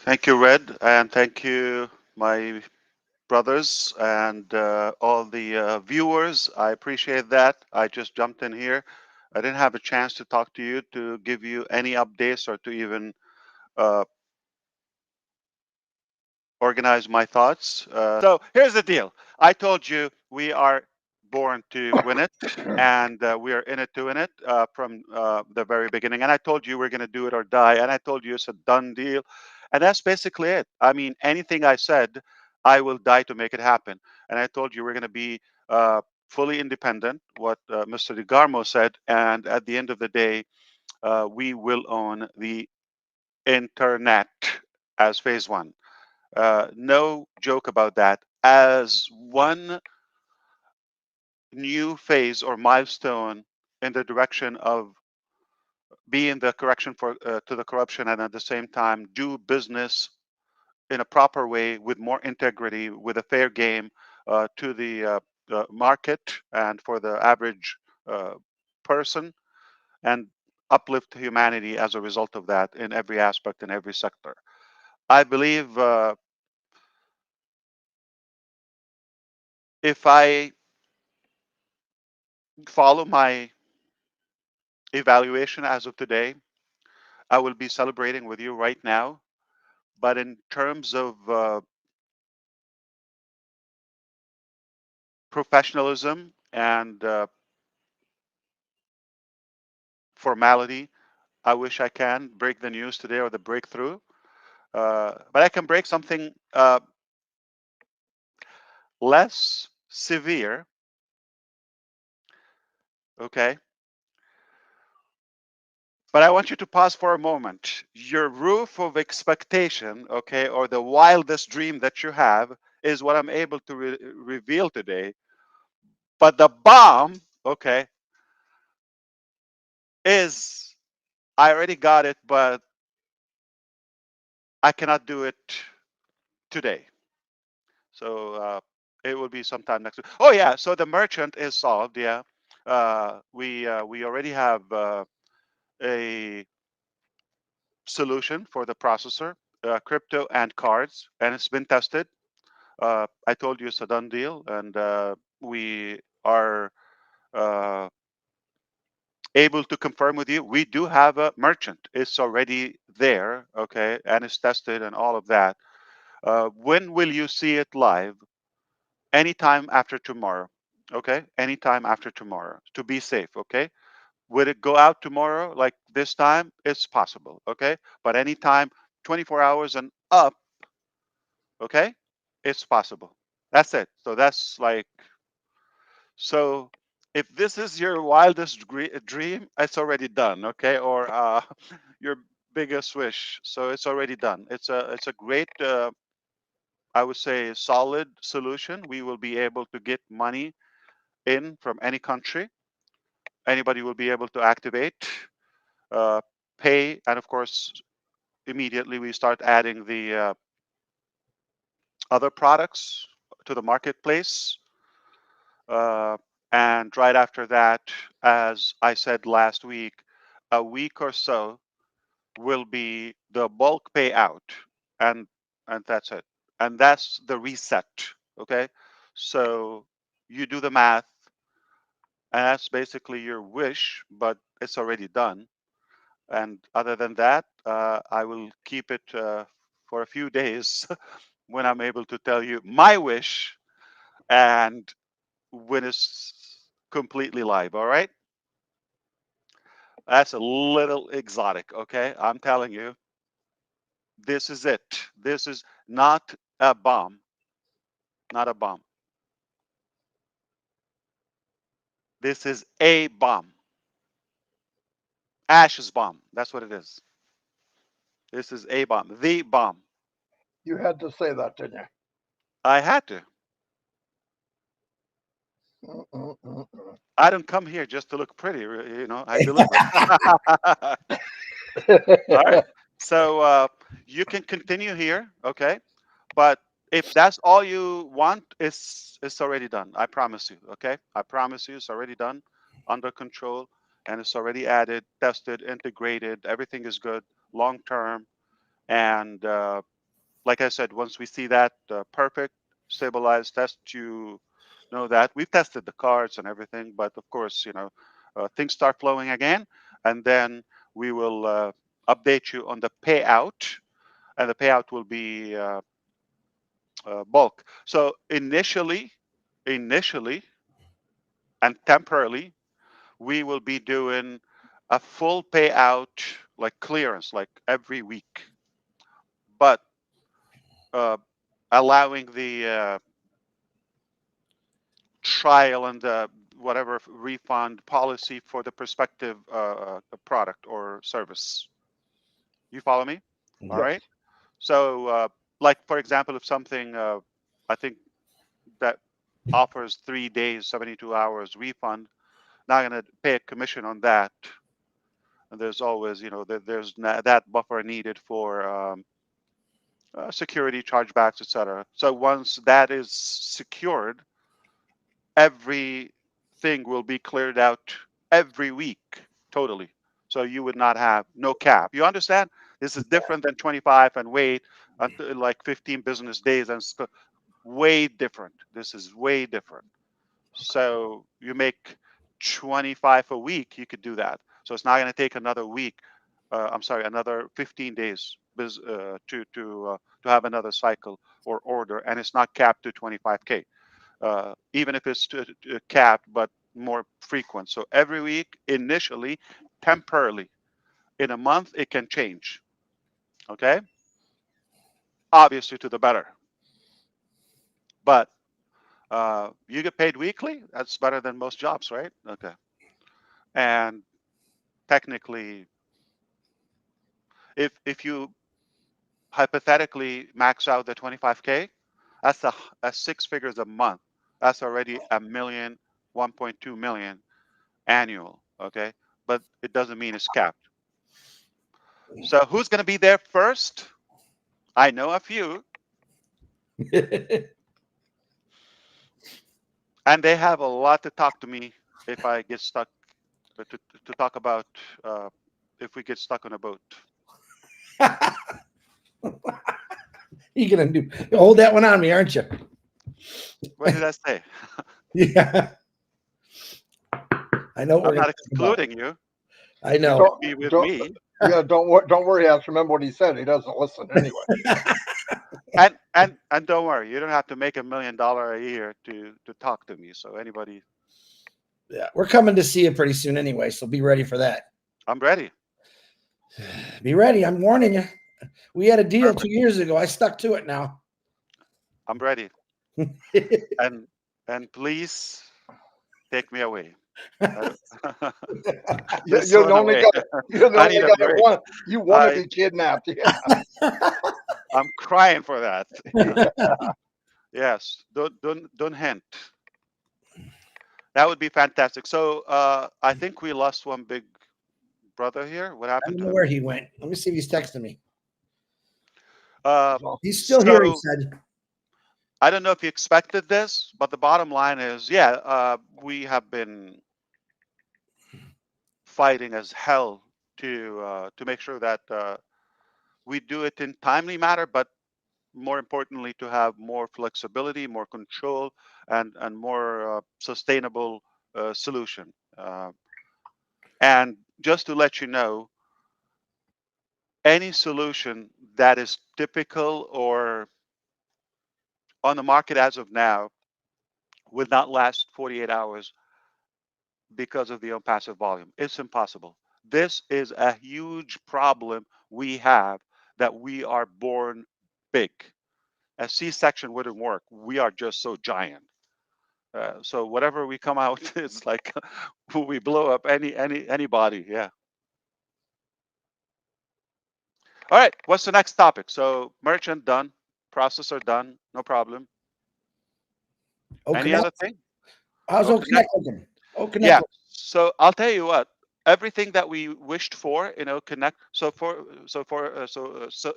Thank you, Red, and thank you, my brothers and all the viewers. I appreciate that. I just jumped in here. I didn't have a chance to talk to you to give you any updates or to even uh, organize my thoughts. So here's the deal. I told you we are born to win it, and we are in it to win it from the very beginning. And I told you we're going to do it or die, and I told you it's a done deal, and that's basically it. I mean, anything I said, I will die to make it happen. And I told you we're going to be fully independent. What Mr. DeGarmo said, and at the end of the day, we will own the internet as phase one. No joke about that. As one new phase or milestone in the direction of being the correction for to the corruption, and at the same time do business in a proper way with more integrity, with a fair game to the market and for the average uh, person, and uplift humanity as a result of that in every aspect in every sector. I believe if I follow my evaluation as of today, I will be celebrating with you right now. But in terms of professionalism and formality, I wish I can break the news today or the breakthrough. But I can break something less severe, okay? But I want you to pause for a moment. Your roof of expectation, okay, or the wildest dream that you have is what I'm able to reveal today. But the bomb, okay, is I already got it, but I cannot do it today. So it will be sometime next week. Oh yeah, so the merchant is solved. Yeah, we already have a solution for the processor, crypto and cards, and it's been tested. I told you it's a done deal, and we are able to confirm with you we do have a merchant. It's already there, okay, and it's tested and all of that. When will you see it live? Anytime after tomorrow, okay? Anytime after tomorrow to be safe, okay? Would it go out tomorrow like this time? It's possible, okay? But anytime 24 hours and up, okay? It's possible. That's it. So that's like, so if this is your wildest dream, it's already done, okay? Or your biggest wish, so it's already done. It's a great I would say solid solution. We will be able to get money in from any country. Anybody will be able to activate, uh, pay, and of course, immediately we start adding the other products to the marketplace. Uh, and right after that, as I said last week, a week or so will be the bulk payout, and and that's it. And that's the reset. Okay, so you do the math, and that's basically your wish, but it's already done. And other than that, I will keep it for a few days when I'm able to tell you my wish and when it's completely live. All right. That's a little exotic. Okay. I'm telling you, this is it. This is not a bomb, not a bomb. This is a bomb. Ash's bomb. That's what it is. This is a bomb, the bomb. You had to say that, didn't you? I had to. Mm-mm-mm-mm. I don't come here just to look pretty, I deliver. All right. So you can continue here, okay? But if that's all you want, it's already done. I promise you, okay? I promise you it's already done, under control, and it's already added, tested, integrated. Everything is good, long term. And like I said, once we see that perfect stabilized test, you know that we've tested the cards and everything, but of course, things start flowing again, and then we will update you on the payout, and the payout will be bulk. So initially, and temporarily, we will be doing a full payout, like clearance, like every week, but uh, allowing the trial and whatever refund policy for the prospective product or service. You follow me? All Yes. right. So, like for example, if something I think that offers 3 days, 72 hours refund, not going to pay a commission on that. And there's always, there's that buffer needed for security chargebacks, etc. So once that is secured, everything will be cleared out every week totally. So you would not have no cap. You understand? This is different than 25 and wait until like 15 business days and way different. This is way different. So you make 25 a week, you could do that. So it's not going to take another week. I'm sorry, another 15 days to have another cycle or order, and it's not capped to 25K, even if it's capped but more frequent. So every week, initially, temporarily, in a month, it can change. Okay, obviously to the better, but you get paid weekly. That's better than most jobs, right? Okay, and technically, if you hypothetically max out the 25K, that's a six figures a month. That's already a million, 1.2 million annual. Okay, but it doesn't mean it's capped. So who's going to be there first? I know a few, and they have a lot to talk to me if I get stuck to talk about uh, if we get stuck on a boat. You gonna do hold that one on me, aren't you? What did I say? Yeah, I know what we're I'm gonna not talk about. excluding you. I You know. could Don't be with don't me, yeah, don't worry, Ask. Remember what he said. He doesn't listen anyway. and don't worry, you don't have to make $1 million a year to talk to me. So anybody, Yeah, we're coming to see you pretty soon anyway, so be ready for that. I'm ready. Be ready. I'm warning you. We had a deal Perfect. 2 years ago. I stuck to it now. I'm ready. And please take me away. I don't- You, Just you're the run only away. guy. You're the I only need a guy that break. want. You want to I be kidnapped. Yeah. I'm crying for that. Yes. Don't hint. That would be fantastic. So I think we lost one big brother here. What I happened don't to know him? where he went. Let me see if he's texting me. Uh, So, He's still here, he so said. I don't know if you expected this, but the bottom line is, yeah, we have been fighting as hell to make sure that we do it in timely manner, but more importantly, to have more flexibility, more control, and more sustainable solution. And just to let you know, any solution that is typical or on the market as of now will not last 48 hours because of the unpassive volume. It's impossible. This is a huge problem we have, that we are born big. A C-section wouldn't work. We are just so giant. So whatever we come out, it's like we blow up anybody. Yeah. All right. What's the next topic? So merchant done, processor done, no problem. Oh, Any Connect. other thing? How's Oh, Oh connect. Connect looking? Oh, Connect. Yeah. So I'll tell you what. Everything that we wished for, connect. So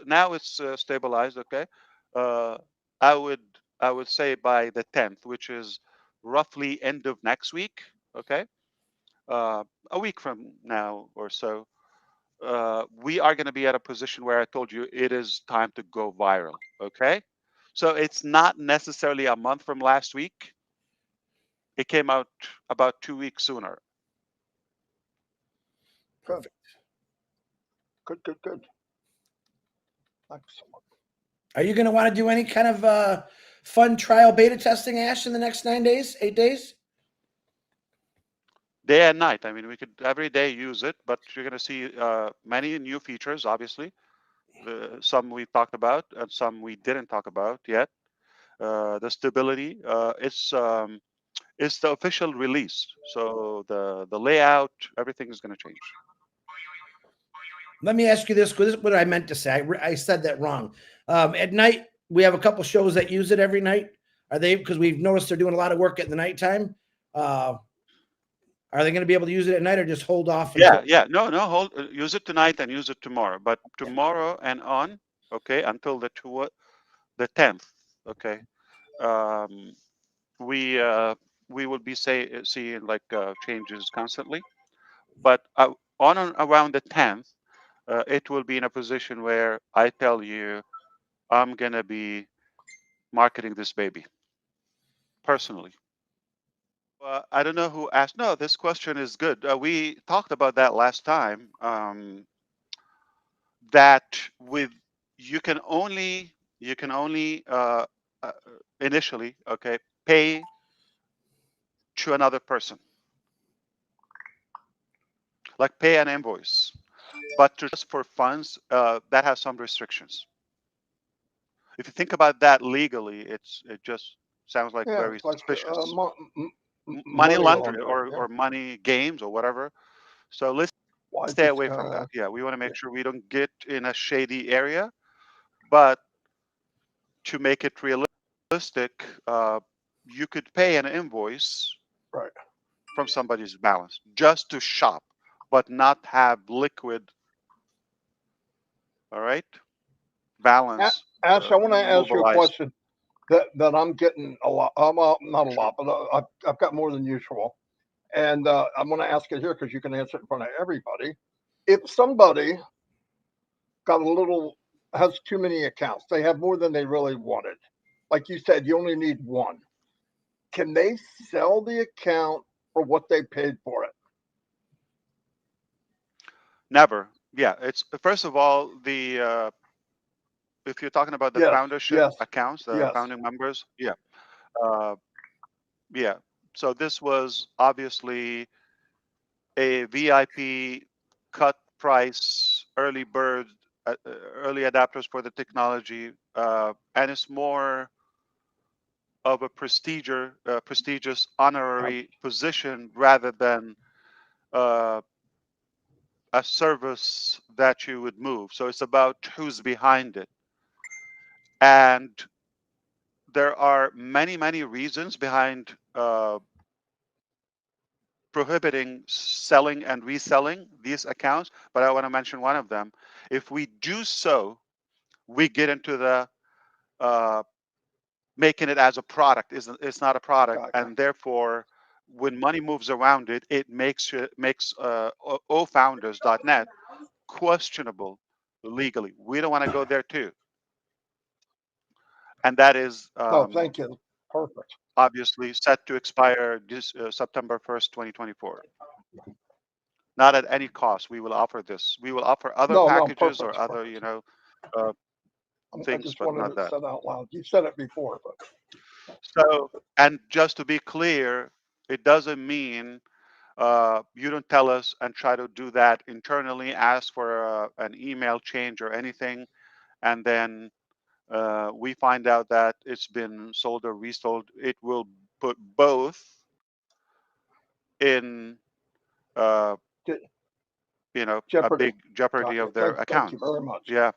now it's stabilized. Okay. Uh, I would I would say by the 10th, which is roughly end of next week. Okay. A week from now or so, we are going to be at a position where I told you it is time to go viral. Okay, so it's not necessarily a month from last week. It came out about 2 weeks sooner. Good. Good. Excellent. Are you going to want to do any kind of fun trial beta testing, Ash, in the next 9 days, 8 days? Day and night. I mean, we could every day use it, but you're going to see many new features, obviously. Some we talked about and some we didn't talk about yet. The stability, it's the official release. So the layout, everything is going to change. Let me ask you this, because this is what I meant to say. I said that wrong. At night, we have a couple shows that use it every night. Are they, because we've noticed they're doing a lot of work at the nighttime. Are they going to be able to use it at night or just hold off until? Yeah. No, hold. Use it tonight and use it tomorrow. But tomorrow and on, okay, until the 10th, okay. We will be seeing like changes constantly. But on and around the 10th, it will be in a position where I tell you I'm gonna be marketing this baby personally. I don't know who asked. No, this question is good. We talked about that last time. That with you can only uh, initially, okay, pay to another person, like pay an invoice, but just for funds, that has some restrictions. If you think about that legally, it just sounds like Yeah, very it's like suspicious. Money money laundering laundering. or Yeah. money games or whatever. So let's Why stay this away from guy? that. Yeah, we want to make sure we don't get in a shady area, but to make it realistic, you could pay an invoice Right. from somebody's balance just to shop, but not have liquid. All right, balance Ash, I want to ask you a mobilized. question that I'm getting a lot. Not a Sure. lot, but I've got more than usual. And I'm going to ask it here because you can answer it in front of everybody. If somebody got a little, has too many accounts, they have more than they really wanted. Like you said, you only need one. Can they sell the account for what they paid for it? Never. Yeah, it's first of all the if you're talking about the Yes, foundership yes, accounts, the yes. founding members, yeah, uh, yeah. So this was obviously a VIP cut price, early bird, early adapters for the technology, and it's more of a prestigious Uh, honorary position rather than uh, a service that you would move. So it's about who's behind it, and there are many reasons behind prohibiting selling and reselling these accounts, but I want to mention one of them. If we do so, we get into the uh, making it as a product. It's not a product, Gotcha. and therefore, when money moves around it, it makes ofounders.net questionable legally. We don't want to go there too, and that is No, thank you. Perfect. obviously set to expire this September 1st, 2024. Not at any cost. We will offer this. We will offer other No, packages or perfect. other, Perfect. uh, I things, just but wanted not it that. said out loud. You said it before, but So, and just to be clear, it doesn't mean you don't tell us and try to do that internally, ask for an email change or anything, and then we find out that it's been sold or resold. It will put both in, uh, a Jeopardy. big jeopardy Gotcha. of their Thank you accounts. very much. Yeah,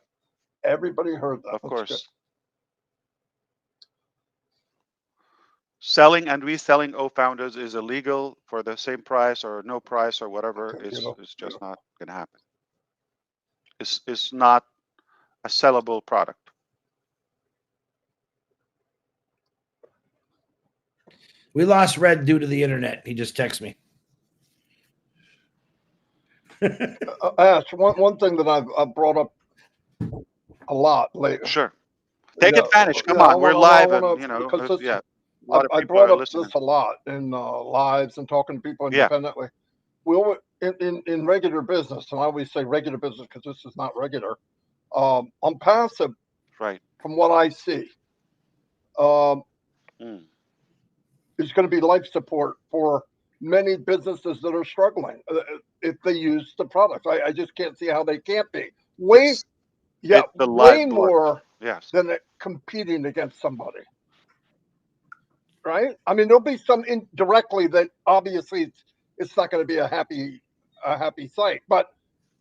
Everybody heard that. of That's good. course. Selling and reselling founders is illegal for the same price or no price or whatever. Okay, It's just beautiful. not going to happen. It's not a sellable product. We lost Red due to the internet. He just texted me. Ash, one thing that I've brought up a lot lately. Sure. Take Yeah, advantage. Come yeah. on, we're I live, want and to because yeah, a I, lot of I people brought are up listening. this a lot in lives and talking to people Yeah, independently. We always, in regular business, and I always say regular business because this is not regular. On passive, right. from what I see, um, Mm. is going to be life support for many businesses that are struggling if they use the products. I just can't see how they can't be. Way, It's yeah, it's the way lifeblood. more Yes. than competing against somebody, right? I mean, there'll be some indirectly that obviously it's not going to be a happy sight, but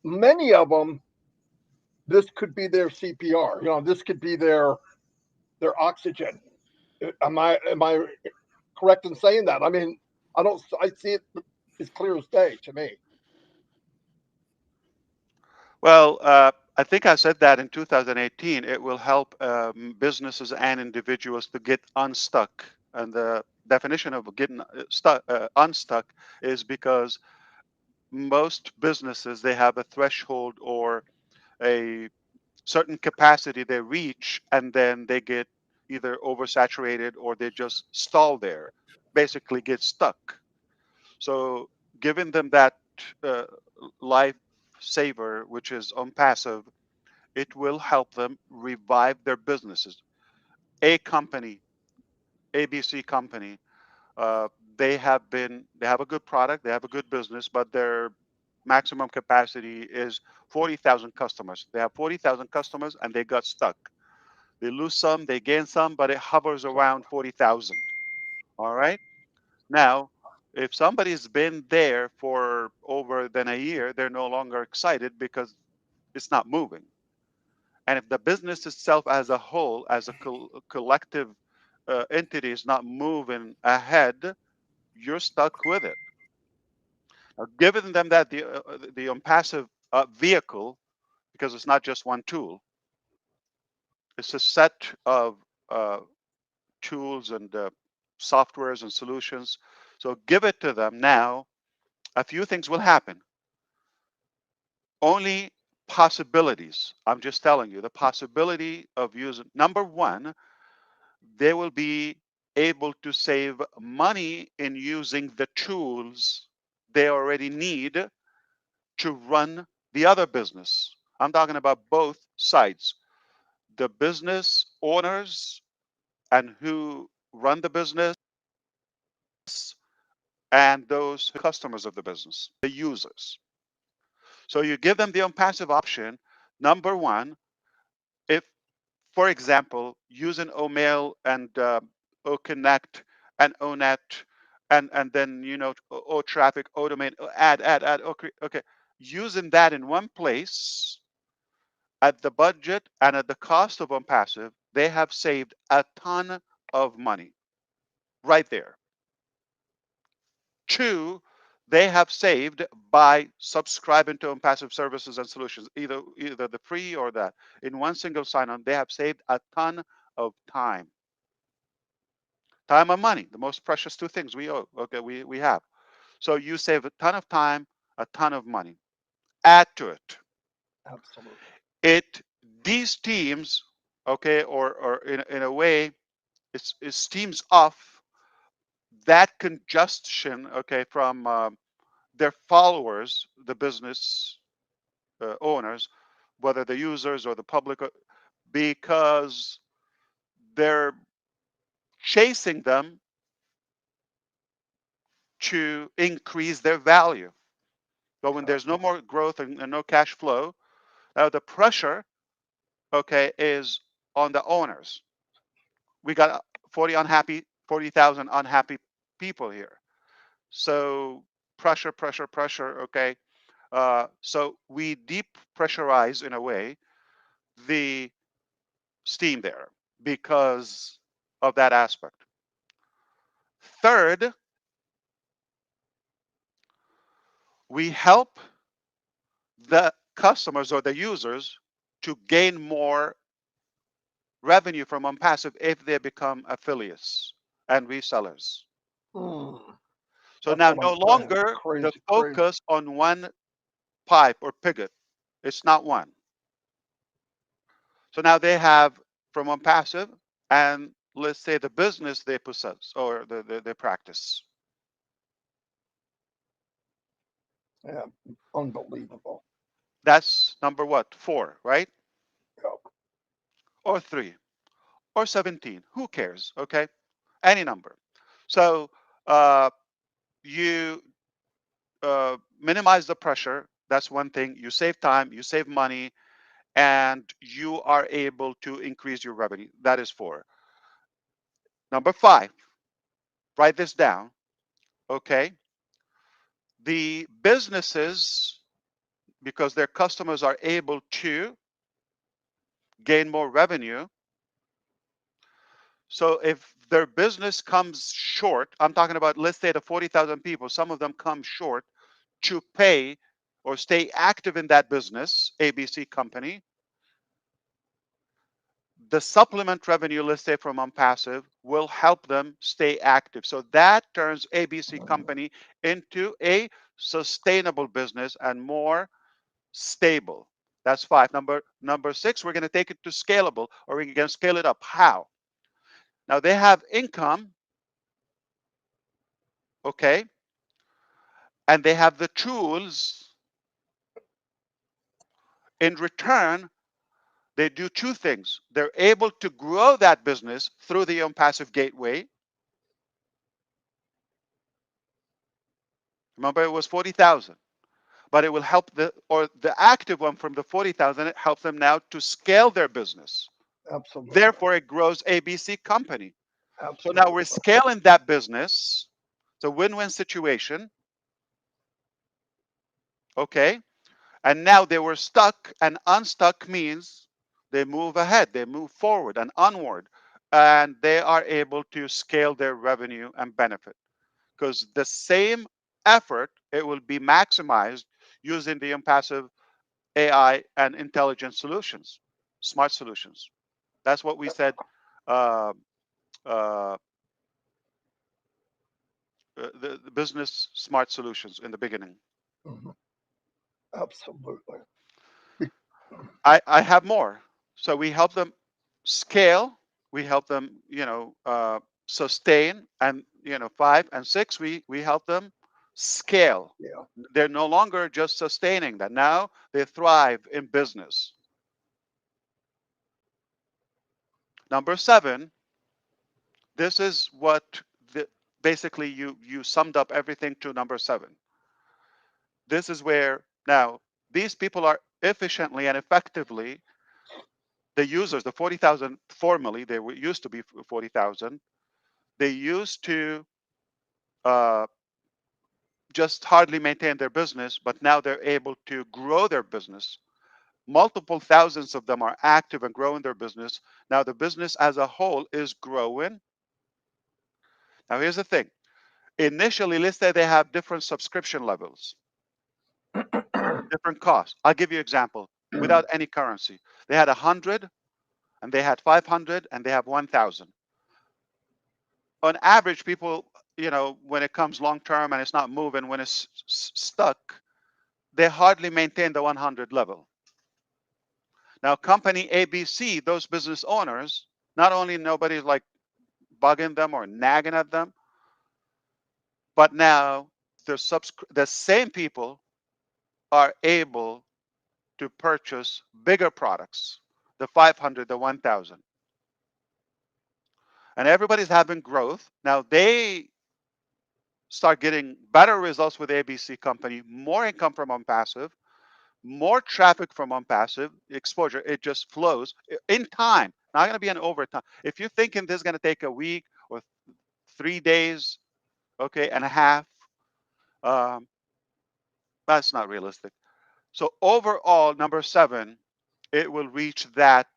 many of them, this could be their CPR. You know, this could be their oxygen. Am I correct in saying that? I mean, I see it as clear as day to me. Well, I think I said that in 2018. It will help businesses and individuals to get unstuck. And the definition of getting unstuck is because most businesses they have a threshold or a certain capacity they reach, and then they get either oversaturated or they just stall there, basically get stuck. So giving them that uh, life saver, which is on passive, it will help them revive their businesses. A company, ABC company, uh, they have a good product, they have a good business, but their maximum capacity is 40,000 customers. They have 40,000 customers and they got stuck. They lose some, they gain some, but it hovers around 40,000. All right. Now, if somebody's been there for over than a year, they're no longer excited because it's not moving. And if the business itself as a whole, as a collective entity is not moving ahead, you're stuck with it. Now, giving them that the impassive vehicle, because it's not just one tool, it's a set of uh, tools and softwares and solutions. So give it to them now. A few things will happen. Only possibilities. I'm just telling you the possibility of using. Number one, they will be able to save money in using the tools they already need to run the other business. I'm talking about both sides, the business owners and who run the business, and those customers of the business, the users. So you give them the passive option. Number one, if, for example, using Omail and OConnect and ONet and then O traffic, O domain, add. Okay, okay, using that in one place at the budget and at the cost of passive, they have saved a ton of money right there. Two, they have saved by subscribing to passive services and solutions, either the free or that. In one single sign-on, they have saved a ton of time. Time and money, the most precious two things we owe. Okay, we have. So you save a ton of time, a ton of money. Add to it. Absolutely. It these teams, okay, or in a way, it steams off that congestion, okay, from their followers, the business owners, whether the users or the public, because they're chasing them to increase their value. But when there's no more growth and no cash flow, the pressure, okay, is on the owners. We got 40,000 unhappy people here. So pressure, okay. So we deep pressurize in a way the steam there because of that aspect. Third, we help the customers or the users to gain more revenue from passive if they become affiliates and resellers. Mm, So that's now what I'm no saying. longer the Crazy, crazy. focus on one pipe or pivot. It's not one. So now they have from ONPASSIVE and let's say the business they possess or they practice. Yeah, unbelievable. That's number what? 4, right? Yeah. Or 3 or 17. Who cares? Okay. Any number. So uh, you minimize the pressure. That's one thing. You save time, you save money, and you are able to increase your revenue. That is 4. Number 5, write this down. Okay. The businesses, because their customers are able to gain more revenue. So if their business comes short, I'm talking about, let's say the 40,000 people, some of them come short to pay or stay active in that business, ABC company, the supplement revenue, let's say from ONPASSIVE, will help them stay active. So that turns ABC company into a sustainable business and more stable. That's 5. Number 6, we're going to take it to scalable, or we're going to scale it up. How? Now they have income, okay, and they have the tools. In return, they do 2 things. They're able to grow that business through the ONPASSIVE gateway. Remember, it was 40,000, but it will help the active one from the 40,000. It helps them now to scale their business. Absolutely. Therefore, it grows ABC company. So now we're Absolutely. scaling that business. It's a win-win situation. Okay. And now they were stuck, and unstuck means they move ahead, they move forward and onward, and they are able to scale their revenue and benefit. Because the same effort, it will be maximized using the impassive AI and intelligent solutions, smart solutions. That's what we said. Uh, uh, the business smart solutions in the beginning. Mhm. Absolutely. Be- I have more. So we help them scale. We help them, sustain, and 5 and 6, we help them scale. Yeah. They're no longer just sustaining that. Now they thrive in business. Number 7, this is what basically you summed up everything to number 7. This is where now these people are efficiently and effectively the users, the 40,000 formerly, they were used to be 40,000. They used to uh, just hardly maintain their business, but now they're able to grow their business. Multiple thousands of them are active and growing their business. Now the business as a whole is growing. Now here's the thing. Initially, let's say they have different subscription levels, different costs. I'll give you an example without any currency. They had 100 and they had 500 and they have 1,000. On average, people, when it comes long term and it's not moving, when it's stuck, they hardly maintain the 100 level. Now, company ABC, those business owners, not only nobody's like bugging them or nagging at them, but now the same people are able to purchase bigger products, the 500, the 1,000. And everybody's having growth. Now they start getting better results with ABC company, more income from ONPASSIVE, more traffic from ONPASSIVE, exposure, it just flows in time. Not going to be an overtime. If you're thinking this is going to take a week or 3 days, okay, and a half, um, that's not realistic. So overall, number 7, it will reach that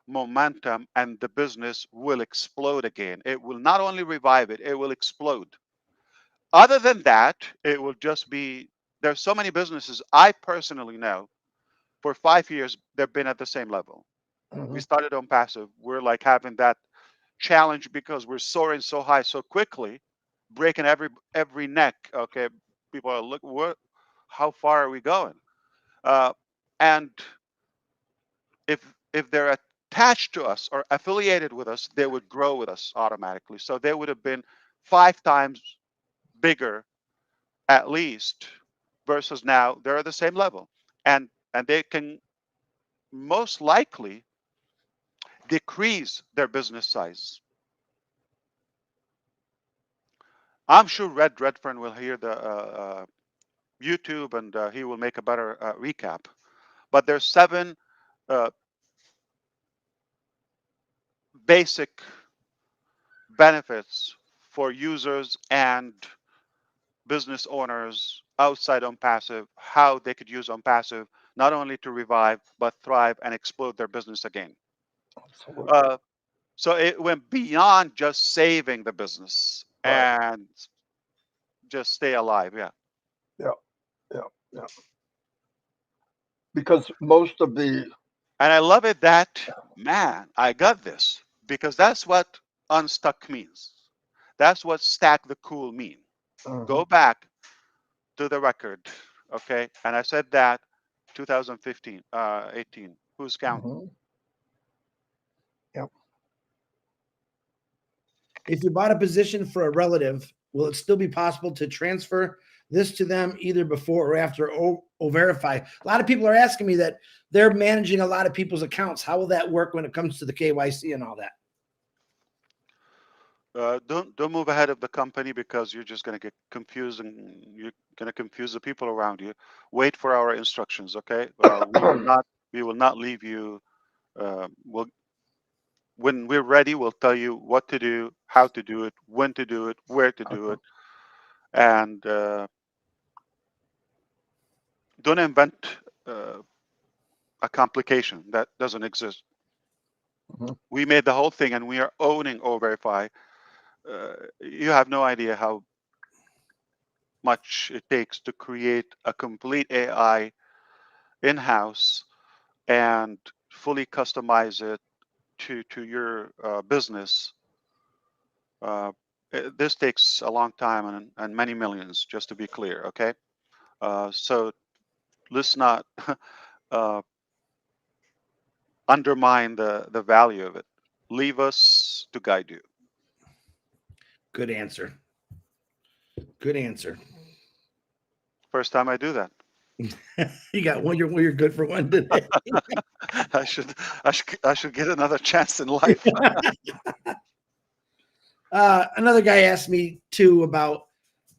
momentum and the business will explode again. It will not only revive it, it will explode. Other than that, it will just be, there's so many businesses I personally know for 5 years, they've been at the same level. We Mhm. started on passive. We're like having that challenge because we're soaring so high so quickly, breaking every neck. Okay, people are look what, how far are we going? Uh, and if they're at attached to us or affiliated with us, they would grow with us automatically. So they would have been 5 times bigger at least, versus now they're at the same level, and they can most likely decrease their business size. I'm sure Redfern will hear the YouTube, and he will make a better recap. But there's 7 uh, basic benefits for users and business owners outside OnPassive, how they could use OnPassive not only to revive but thrive and explode their business again. Absolutely. So it went beyond just saving the business Right. and just stay alive. Yeah. Yeah. Yeah. Yeah. Because most of the And I love it that, man, I got this, because that's what unstuck means. That's what stack the cool mean. mhm, Go back to the record. Okay. And I said that 2015, 18. Who's counting? mhm, yeah. If you bought a position for a relative, will it still be possible to transfer this to them either before or after verify? A lot of people are asking me that they're managing a lot of people's accounts. How will that work when it comes to the KYC and all that? Don't move ahead of the company, because you're just going to get confused and you're going to confuse the people around you. Wait for our instructions, okay? We will not leave you. We'll When we're ready, we'll tell you what to do, how to do it, when to do it, where to do Uh-huh. it, and don't invent uh, a complication that doesn't exist. Mhm. We made the whole thing, and we are owning O-Verify. You have no idea how much it takes to create a complete AI in-house and fully customize it to your business. Uh, this takes a long time and many millions, just to be clear. Okay, so let's not uh, undermine the value of it. Leave us to guide you. Good answer. Good answer. First time I do that. You got one. You're good for one today. I should get another chance in life. Another guy asked me too about.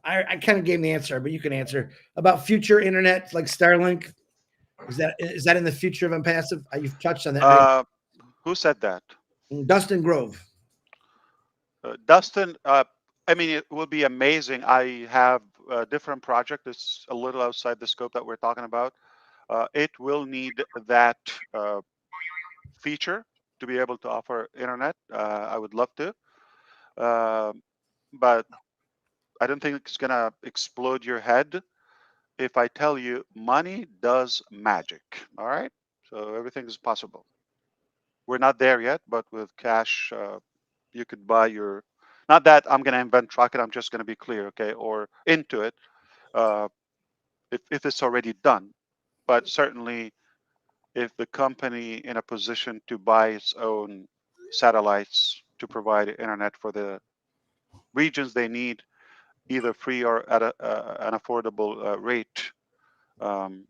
I kind of gave him the answer, but you can answer about future internet like Starlink. Is that in the future of Unpassive? You've touched on that many. Uh, who said that? Dustin Grove. Dustin. I mean, it will be amazing. I have a different project that's a little outside the scope that we're talking about. It will need that feature to be able to offer internet. I would love to, uh, but I don't think it's gonna explode your head if I tell you money does magic. All right, so everything is possible. We're not there yet, but with cash, you could buy your. Not that I'm gonna invent rocket. I'm just gonna be clear, okay, or into it. Uh, if it's already done, but certainly if the company in a position to buy its own satellites to provide internet for the regions they need, either free or at an affordable rate, um,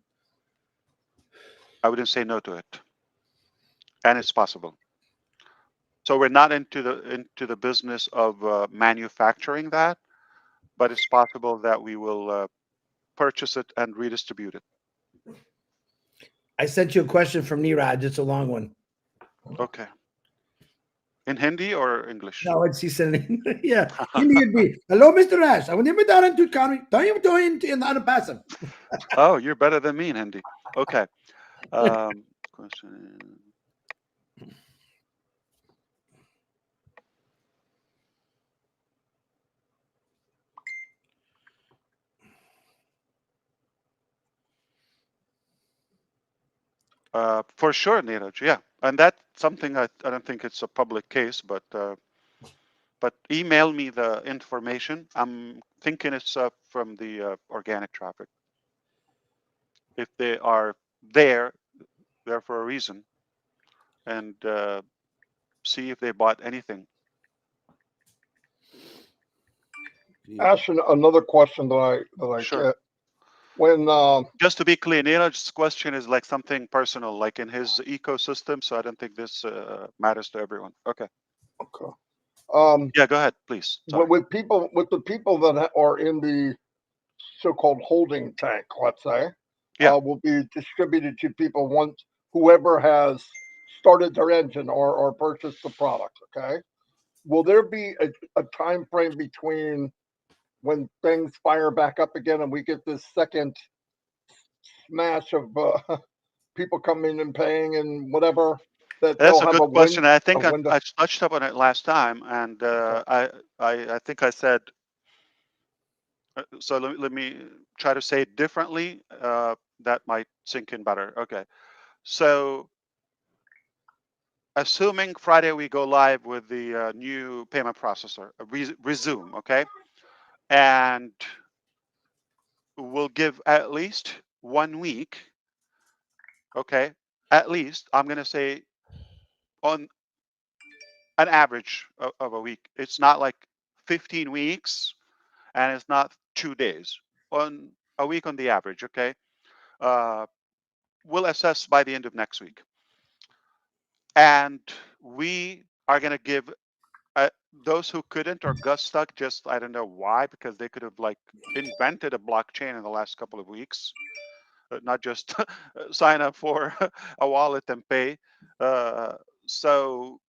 I wouldn't say no to it, and it's possible. So we're not into the business of manufacturing that, but it's possible that we will purchase it and redistribute it. I sent you a question from Niraj. It's a long one. Okay. In Hindi or English? No, it's he said it. Yeah. Hindi would be hello, Mr. Rash. I want to to county. Don't you doing in the Unpassive? Oh, you're better than me in Hindi. Okay. Question. For sure, Neeraj. Yeah, and that's something I don't think it's a public case, but email me the information. I'm thinking it's from the organic traffic. If they are there, there for a reason. and see if they bought anything. Ask another question that I Sure. get when Just to be clear, Neeraj's question is like something personal, like in his ecosystem. So I don't think this matters to everyone. Okay. okay, um, Yeah, go ahead, please. Sorry. with the people that are in the so-called holding tank, let's say, Yeah. will be distributed to people once whoever has started their engine or purchased the product. Okay, will there be a time frame between when things fire back up again and we get this second smash of people coming and paying and whatever that That's they'll a have good question. I a think window? I touched up on it last time, and Okay, I think I said so. Let me try to say it differently. That might sink in better. Okay. So assuming Friday we go live with the new payment processor, resume, okay, and we'll give at least 1 week, okay, at least I'm gonna say on an average of a week. It's not like 15 weeks and it's not 2 days. On a week on the average, okay? Uh, we'll assess by the end of next week. And we are going to give those who couldn't or got stuck, just I don't know why, because they could have like invented a blockchain in the last couple of weeks, not just sign up for a wallet and pay. Uh, so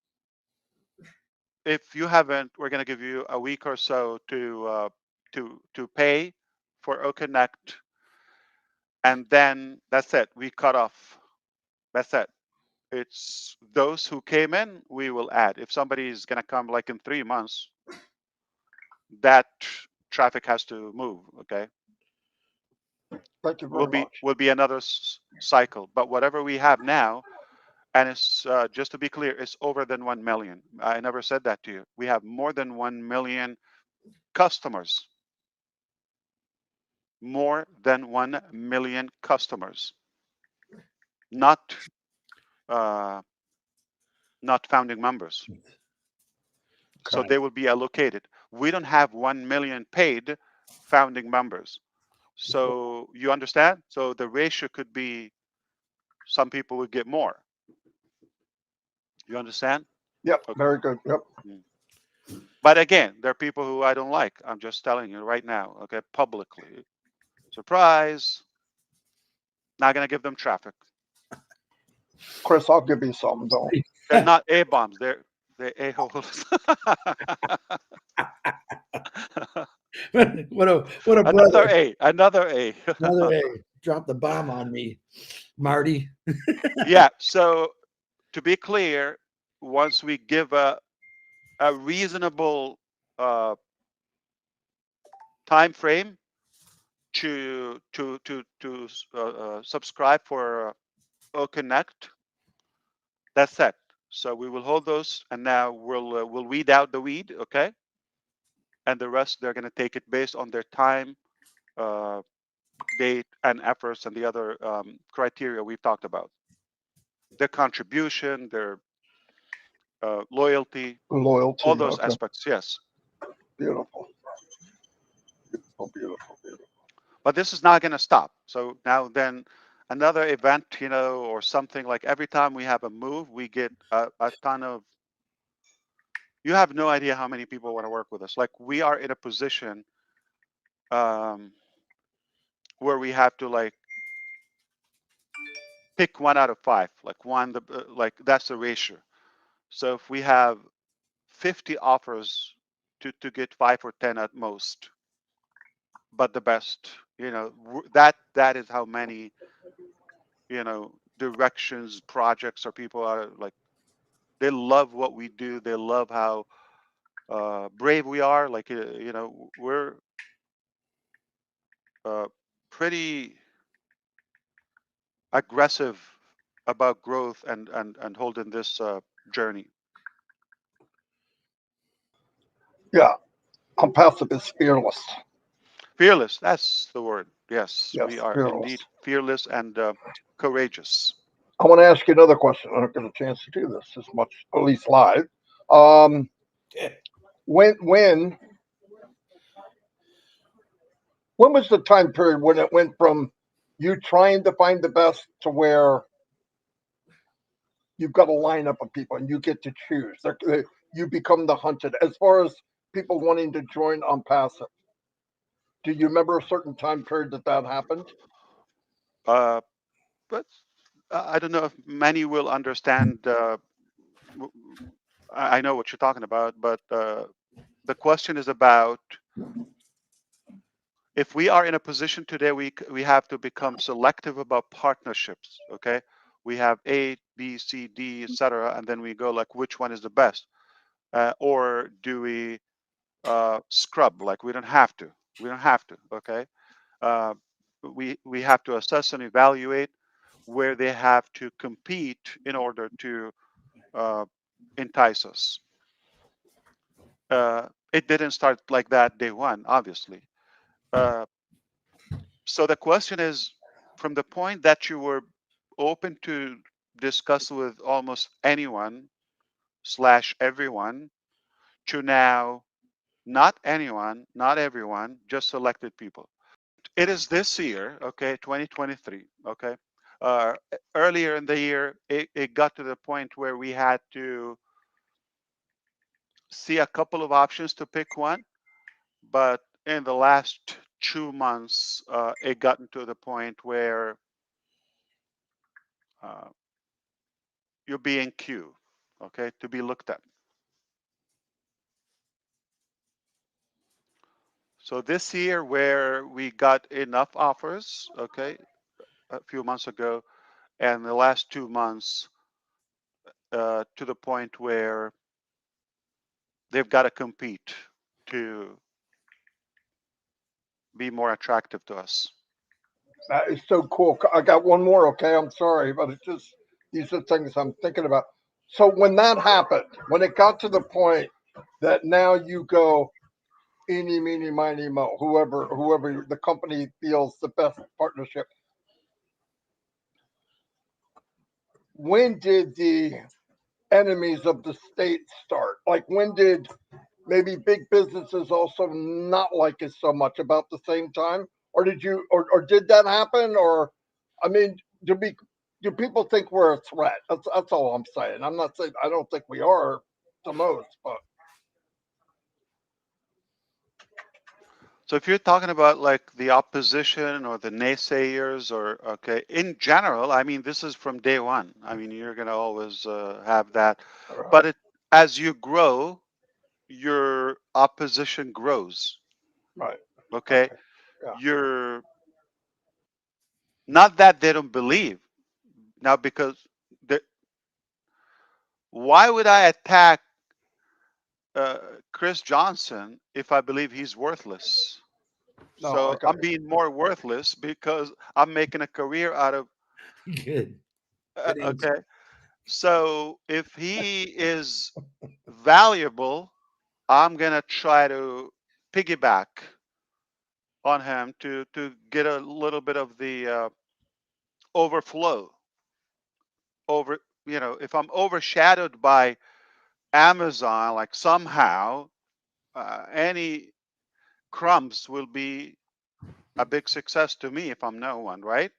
if you haven't, we're going to give you a week or so to pay for OConnect, and then that's it. We cut off. That's it. It's those who came in, we will add. If somebody is going to come like in 3 months, that traffic has to move. Okay, thank you very much. will be another cycle. But whatever we have now, and it's just to be clear, it's over than 1 million. I never said that to you. We have more than 1 million customers. More than 1 million customers, not uh, not founding members. So Okay, they will be allocated. We don't have 1 million paid founding members. So you understand? So the ratio could be some people would get more. You understand? yep, Okay. very good. Yep, Mm. But again, there are people who I don't like. I'm just telling you right now, okay, publicly. Surprise. Not going to give them traffic. Chris, I'll give you some though. They're not A bombs. They're A holes. What a Another brother. A. Another A. Another A. Drop the bomb on me, Marty. Yeah. So to be clear, once we give a reasonable time frame to subscribe for Connect, that's it. So we will hold those, and now we'll weed out the weed, okay? And the rest they're going to take it based on their time, uh, date, and efforts, and the other criteria we've talked about. Their contribution, their loyalty, all Loyalty. those Okay, aspects. Yes. beautiful, beautiful, beautiful, beautiful. But this is not going to stop. So now then another event, or something, like every time we have a move, we get a ton of, you have no idea how many people want to work with us. Like we are in a position um, where we have to like pick 1 out of 5, like like that's the ratio. So if we have 50 offers to get 5 or 10 at most, but the best, that is how many, directions, projects, or people are like, they love what we do. They love how brave we are. Like, we're uh, pretty aggressive about growth and holding this journey. Yeah, ONPASSIVE is fearless. Fearless, that's the word. Yes, Yes, we are fearless. indeed fearless and courageous. I want to ask you another question. I don't get a chance to do this as much, at least live. Um, when when was the time period when it went from you trying to find the best to where you've got a lineup of people and you get to choose? You become the hunted. As far as people wanting to join on passive, do you remember a certain time period that happened? Uh, but I don't know if many will understand. W- I know what you're talking about, but the question is about if we are in a position today, we have to become selective about partnerships. Okay, we have A, B, C, D, etc., and then we go like which one is the best, or do we scrub? Like we don't have to. We don't have to. Okay, uh, we have to assess and evaluate where they have to compete in order to uh, entice us. It didn't start like that day one, obviously. Uh, so the question is, from the point that you were open to discuss with almost anyone slash everyone to now not anyone, not everyone, just selected people. It is this year, okay, 2023, okay. Earlier in the year, it got to the point where we had to see a couple of options to pick one, but in the last 2 months, it gotten to the point where uh, you're being queued, okay, to be looked at. So this year, where we got enough offers, okay, a few months ago, and the last 2 months, to the point where they've got to compete to be more attractive to us. That is so cool. I got one more. Okay, I'm sorry, but it's just these are things I'm thinking about. So when that happened, when it got to the point that now you go eeny, meeny, miny, mo, whoever the company feels the best partnership. When did the enemies of the state start? Like when did maybe big businesses also not like it so much about the same time? Or did you or did that happen? Or I mean, do people think we're a threat? That's all I'm saying. I'm not saying I don't think we are to most, but So if you're talking about like the opposition or the naysayers or okay, in general, I mean this is from day one. I mean you're gonna always have that, all right, but it as you grow, your opposition grows. right, Okay, okay, yeah, you're not that they don't believe now because the, why would I attack uh, Chris Johnson if I believe he's worthless? no, I So got I'm you. being more worthless because I'm making a career out of. Good. Good answer. Okay, so if he is valuable, I'm gonna try to piggyback on him to get a little bit of the overflow. Over, if I'm overshadowed by Amazon, like somehow any crumbs will be a big success to me if I'm no one, right?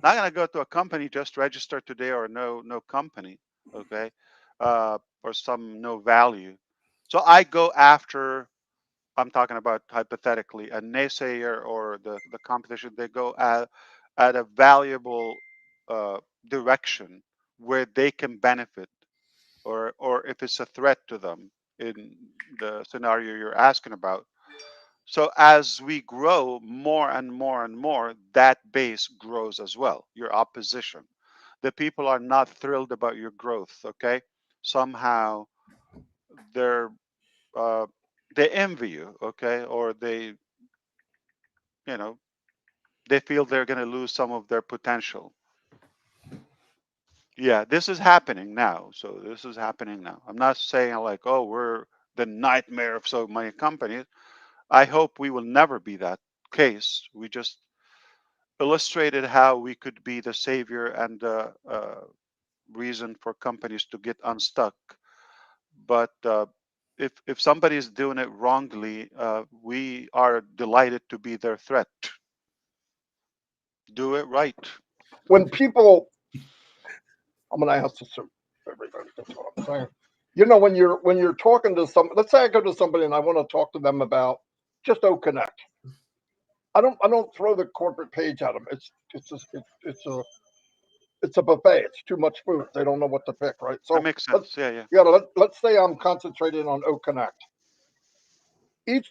Not gonna go to a company just register today or no company, okay, or some no value. So I go after. I'm talking about hypothetically a naysayer or the competition. They go at a valuable uh, direction where they can benefit, or if it's a threat to them in the scenario you're asking about. So as we grow more and more and more, that base grows as well, your opposition. The people are not thrilled about your growth, okay? Somehow they're uh, they envy you, okay? Or you know, they feel they're going to lose some of their potential. Yeah, this is happening now. So this is happening now. I'm not saying like, oh, we're the nightmare of so many companies. I hope we will never be that case. We just illustrated how we could be the savior and the reason for companies to get unstuck. But if somebody is doing it wrongly, we are delighted to be their threat. Do it right. When people, I'm going to ask this to everybody. That's what I'm saying. You know, when you're talking to some, let's say I go to somebody and I want to talk to them about just O Connect. I don't throw the corporate page at them. It's a buffet. It's too much food. They don't know what to pick, right? That So makes let's sense. Yeah, yeah. yeah, let's say I'm concentrating on O Connect. Each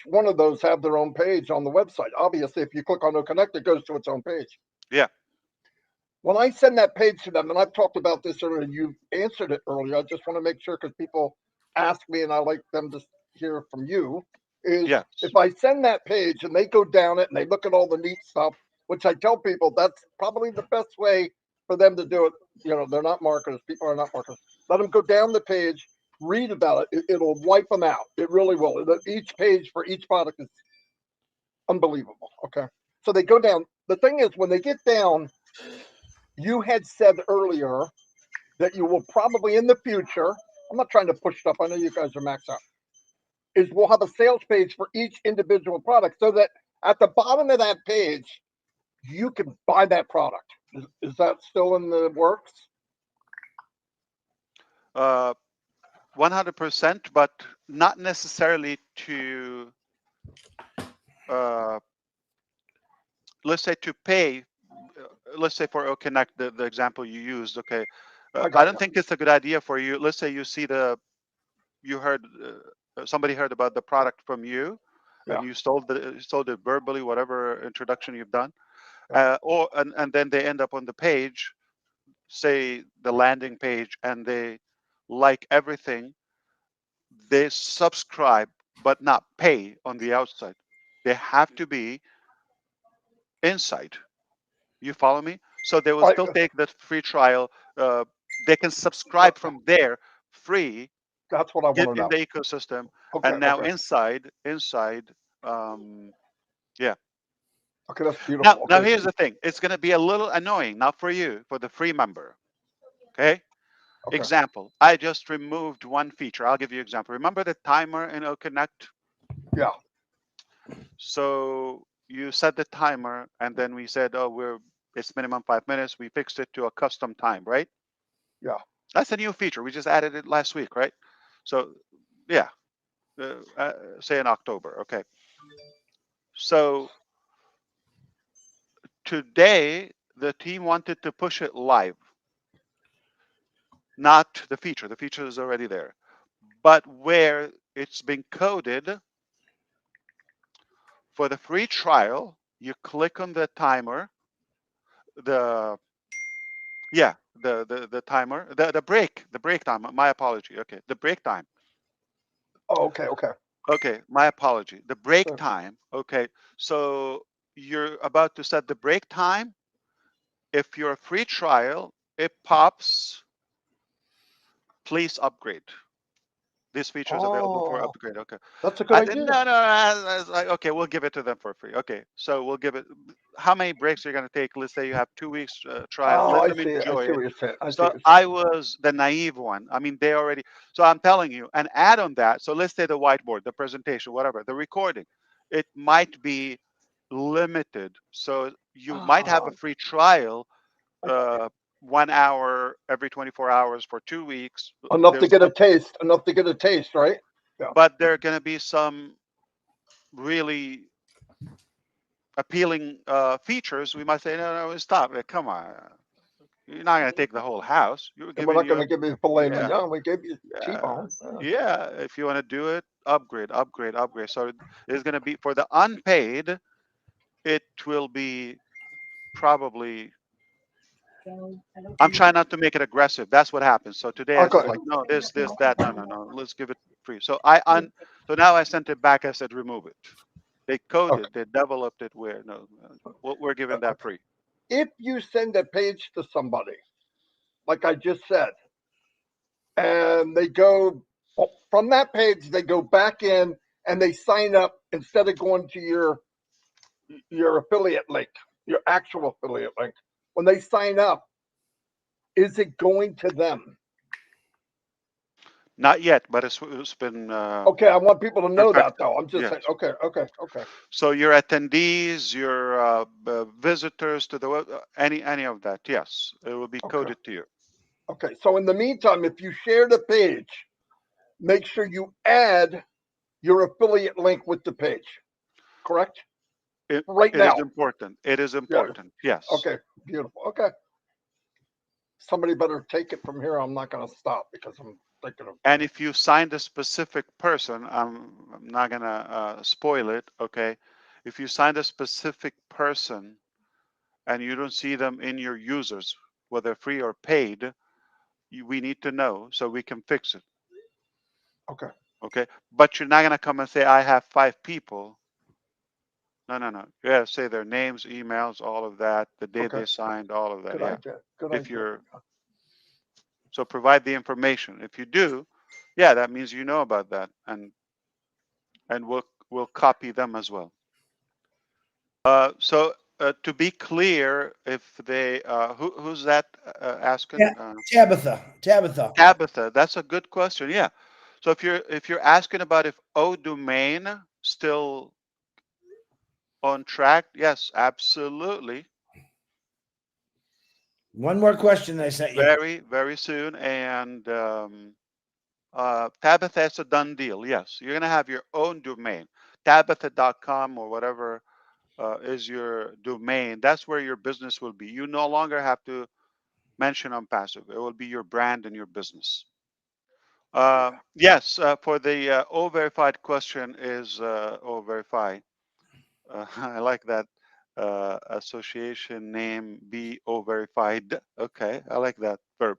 one of those have their own page on the website. Obviously, if you click on O Connect, it goes to its own page. Yeah. When I send that page to them, and I've talked about this earlier, you answered it earlier. I just want to make sure because people ask me, and I like them to hear from you. Is Yes. if I send that page and they go down it and they look at all the neat stuff, which I tell people that's probably the best way for them to do it. You know, they're not marketers. People are not marketers. Let them go down the page, read about it. It'll wipe them out. It really will. Each page for each product is unbelievable. Okay. So they go down. The thing is, when they get down, you had said earlier that you will probably in the future, I'm not trying to push stuff, I know you guys are maxed out, is we'll have a sales page for each individual product so that at the bottom of that page, you can buy that product. Is that still in the works? Uh, 100%, but not necessarily to, uh, let's say, to pay. Let's say for Connect, the example you used. Okay, I I got don't you. think it's a good idea for you. Let's say you see you heard somebody heard about the product from you, and Yeah. you sold it verbally, whatever introduction you've done, Yeah. or and then they end up on the page, say the landing page, and they like everything. They subscribe but not pay on the outside. They have to be inside. You follow me? So they will I, still take the free trial. Uh, they can that, subscribe from there free, that's what I get want to in know. the ecosystem, Okay. and now Okay. inside, yeah. Okay. That's Now, beautiful. now Okay. here's the thing. It's going to be a little annoying, not for you, for the free member. Okay. Okay. Example. I just removed one feature. I'll give you an example. Remember the timer in OConnect? Yeah. So you set the timer, and then we said, oh, it's minimum 5 minutes. We fixed it to a custom time, right? Yeah. That's a new feature. We just added it last week, right? So yeah, say in October. Okay. So today the team wanted to push it live, not the feature. The feature is already there, but where it's been coded for the free trial, you click on the timer, the yeah, the timer, the break time. My apology. Okay, the break time. Oh, okay. Okay. Okay, my apology. The break So, time. Okay, so you're about to set the break time. If you're a free trial, it pops. Please upgrade. This feature is available for oh, upgrade. Okay. that's a good I said, idea. no, no. I was like, okay, we'll give it to them for free. Okay, so we'll give it. How many breaks are you going to take? Let's say you have 2 weeks trial. Oh, Let I them see. I enjoy see it. what you're saying. I see So what you're saying. I was the naive one. I mean, they already. So I'm telling you, and add on that. So let's say the whiteboard, the presentation, whatever, the recording, it might be limited. So you might have a Oh, free trial, I got you. uh, 1 hour every 24 hours for 2 weeks. Enough to There's get a some, taste. Enough to get a taste, right? Yeah. but there are going to be some really appealing features. We might say, no, no, stop it. Come on. You're not going to take the whole house. You're And we're giving not you going a, to give you filet yeah, mignon. We gave you yeah, T-bone. Yeah. yeah. If you want to do it, upgrade. So it's going to be for the unpaid, it will be probably, I'm trying not to make it aggressive. That's what happens. So today I said Okay. like, no, this, that. No. Let's give it free. So now I sent it back. I said, remove it. They Okay. coded, they developed it where, no, we're giving that free. If you send a page to somebody, like I just said, and they go from that page, they go back in and they sign up instead of going to your affiliate link. Your actual affiliate link. When they sign up, is it going to them? Not yet, but it's been Okay, I want people to know that perfected. though. I'm just Yes. saying. Okay, okay, okay. So your attendees, your visitors to the web, any of that, yes, it will be Okay. coded to you. Okay. So in the meantime, if you share the page, make sure you add your affiliate link with the page. Correct? It Right it is now. important. It is Yeah. important. Yes. Okay. Beautiful. Okay. Somebody better take it from here. I'm not going to stop because I'm thinking of. And if you signed a specific person, I'm not gonna spoil it. Okay. If you signed a specific person and you don't see them in your users, whether free or paid, we need to know so we can fix it. Okay. Okay. But you're not gonna come and say I have 5 people. No, no, no. Yeah, say their names, emails, all of that, the day Okay. they signed, all of that. Good Yeah. idea. Good If idea. you're so provide the information. If you do, yeah, that means you know about that, and we'll copy them as well. So to be clear, if they who's that Yeah, asking? Tabitha. Tabitha. Tabitha. That's a good question. Yeah. So if you're asking about if O domain still on track, yes, absolutely. One more question I sent you. Very, very soon. And Tabitha, it's a done deal. Yes, you're going to have your own domain, tabitha.com or whatever is your domain. That's where your business will be. You no longer have to mention on passive. It will be your brand and your business. Yes, for the O verified question is O verify. I like that association name, be O verified. Okay, I like that verb.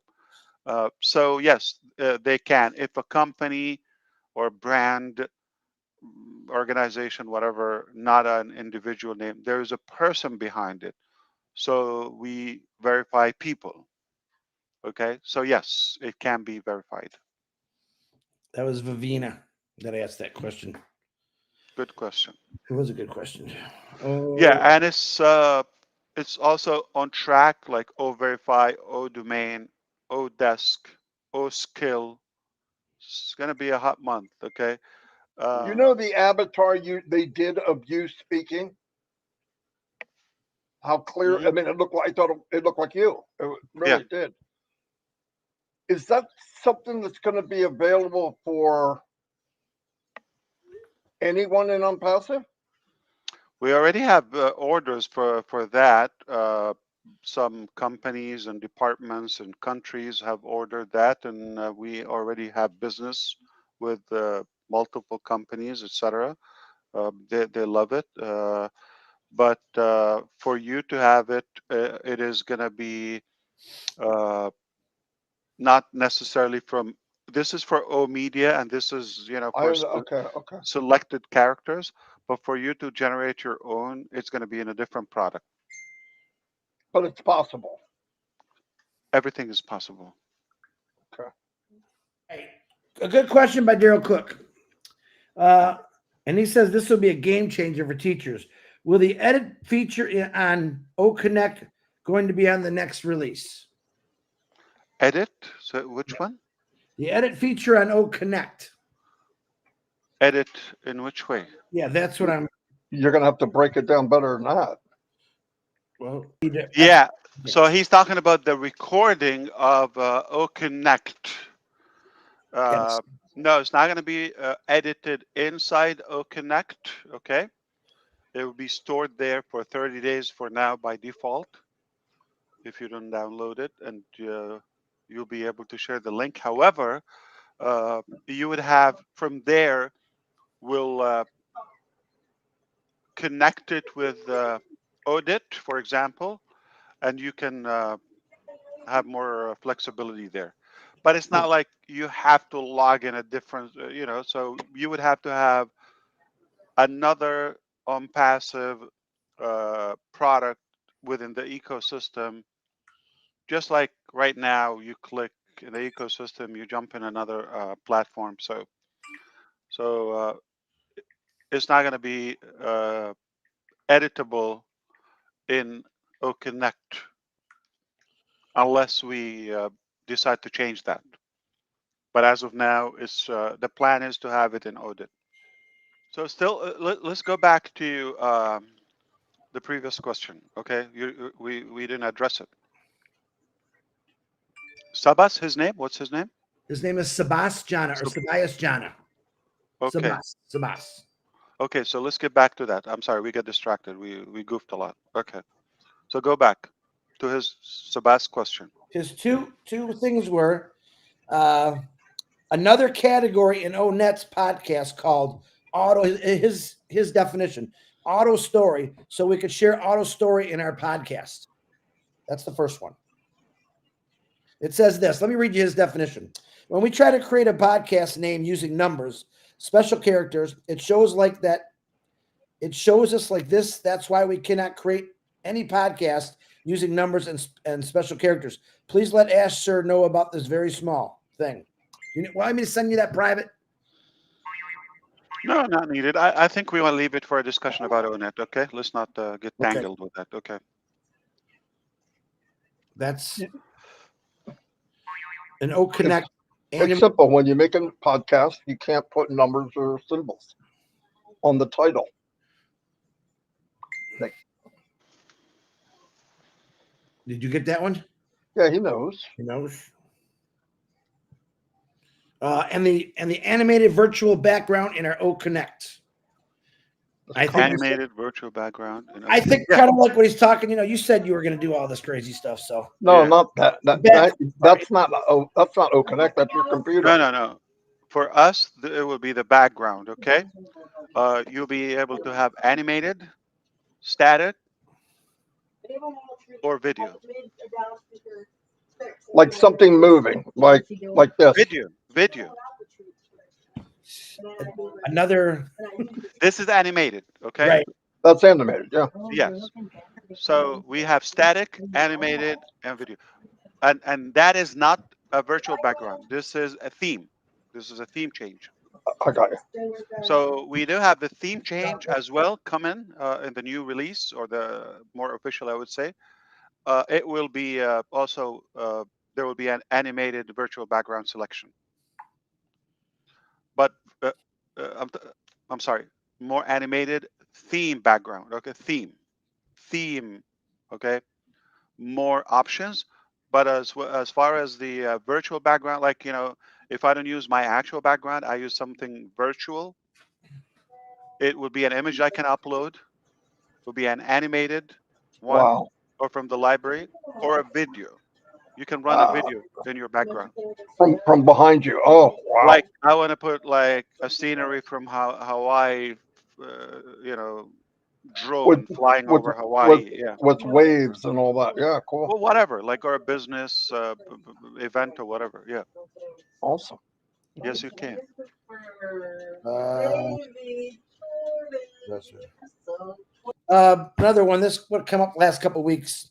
So yes, they can. If a company or brand, organization, whatever, not an individual name, there is a person behind it. So we verify people. Okay, so yes, it can be verified. That was Vivina that asked that question. Good question. It was a good question. Yeah, Oh, and it's also on track, like O verify, O domain, O desk, O skill. It's gonna be a hot month. Okay. You Uh, know the avatar they did of you speaking. How clear? I mhm. mean, it looked like I thought it looked like you. It Yeah. really did. Is that something that's going to be available for anyone in Unpassive? We already have orders for that. Some companies and departments and countries have ordered that, and we already have business with multiple companies, etc. They love it. But for you to have it, it is going to be uh, not necessarily from. This is for O Media, and this is I for okay, okay, selected characters. But for you to generate your own, it's going to be in a different product. but it's possible. Everything is possible. Okay. hey, a good question by Daryl Cook. Uh, and he says this will be a game changer for teachers. Will the edit feature on O Connect going to be on the next release? Edit. So which one? The edit feature on O Connect. Edit in which way? Yeah, that's what I'm. You're going to have to break it down better than that. Well, Yeah. So he's talking about the recording of O Connect. yes. No, it's not going to be edited inside O Connect. Okay. It will be stored there for 30 days for now by default. If you don't download it, and you'll be able to share the link. However, you would have from there, we'll connect it with Audit, for example, and you can have more flexibility there. But it's not like you have to log in a different, so you would have to have another on passive product within the ecosystem. Just like right now, you click in the ecosystem, you jump in another platform. So it's not going to be editable in Connect unless we decide to change that. But as of now, it's the plan is to have it in audit. So still, let's go back to the previous question. Okay, we didn't address it. Sabas, his name? What's his name? His name is Sabas Jana or Sab- Sabias Jana. Okay, Sabas. okay. So let's get back to that. I'm sorry, we get distracted. We goofed a lot. Okay, so go back to his Sabas question. His two things were uh, another category in Onet's podcast called auto. His definition auto story, so we could share auto story in our podcast. That's the first one. It says this. Let me read you his definition. When we try to create a podcast name using numbers, special characters, it shows like that. It shows us like this. That's why we cannot create any podcast using numbers and special characters. Please let Ash Sir know about this very small thing. You want me to send you that private? No, not needed. I think we want to leave it for a discussion about ONET. Okay, let's not get Okay. tangled with that. Okay. That's an O Connect. It's simple. When you make a podcast, you can't put numbers or symbols on the title. Did you get that one? Yeah, he knows. He knows. And the animated virtual background in our O Connect. I think Animated virtual background. I think Yeah. kind of like what he's talking. You said you were going to do all this crazy stuff. So No, Yeah. not that. That's not. Oh, that's not O Connect. That's your computer. No. For us, it will be the background. Okay. You'll be able to have animated, static, or video. Like something moving, like this. Video. another This is animated. Okay. right. That's animated. Yeah. Yes. So we have static, animated, and video, and that is not a virtual background. This is a theme. This is a theme change. I got you. So we do have the theme change as well come in the new release or the more official, I would say. It will be also there will be an animated virtual background selection. But uh, uh, I'm, I'm sorry, more animated theme background. Okay, theme. Okay, more options. But as far as the virtual background, like if I don't use my actual background, I use something virtual. It would be an image I can upload. Will be an animated one, Wow. or from the library, or a video. You can run a Uh, video in your background. from behind you. Oh, wow. Like I want to put like a scenery from Hawaii, you know, With drone flying with over with Hawaii. Yeah. with waves and all that. Yeah, cool. Well, whatever, like or a business event or whatever. Yeah. Awesome. Yes, you can. Uh, another one. This would come up last couple of weeks.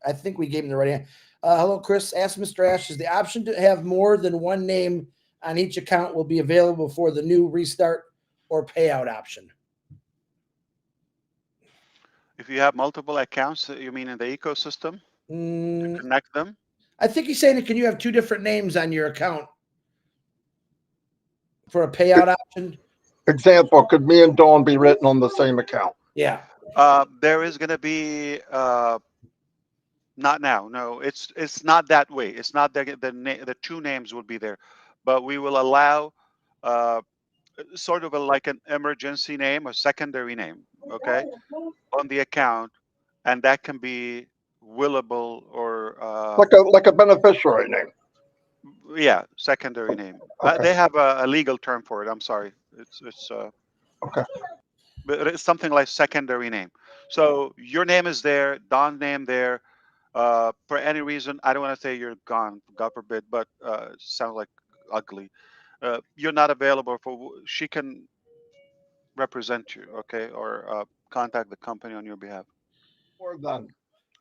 I think we gave him the right answer. Hello, Chris. Ask Mr. Ash, is the option to have more than one name on each account will be available for the new restart or payout option? If you have multiple accounts, you mean in the ecosystem to connect them? I think he's saying, can you have two different names on your account for a payout option? Example, could me and Dawn be written on the same account? Yeah. There is going to be not now. No, it's not that way. It's not the two names will be there, but we will allow uh, sort of like an emergency name or secondary name. Okay, on the account, and that can be willable or Like a beneficiary name. yeah, secondary name. Okay. They have a legal term for it. I'm sorry. It's Okay. but it's something like secondary name. So your name is there, Don's name there. For any reason, I don't want to say you're gone, God forbid, but sounds like ugly. You're not available for. She can represent you, okay, or contact the company on your behalf. More than.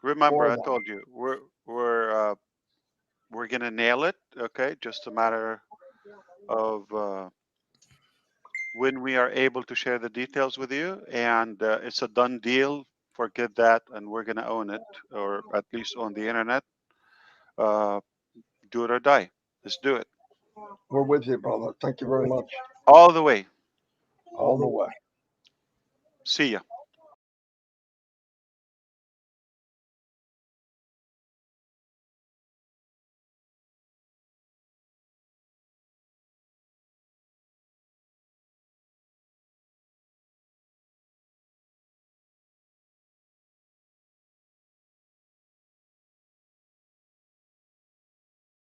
Remember, More I than. told you we're gonna nail it, okay? Just a matter of when we are able to share the details with you, and it's a done deal Forget that, and we're gonna own it, or at least on the internet. Uh, do it or die. Let's do it We're with you, brother. Thank you very much. all the way. All the way. See ya.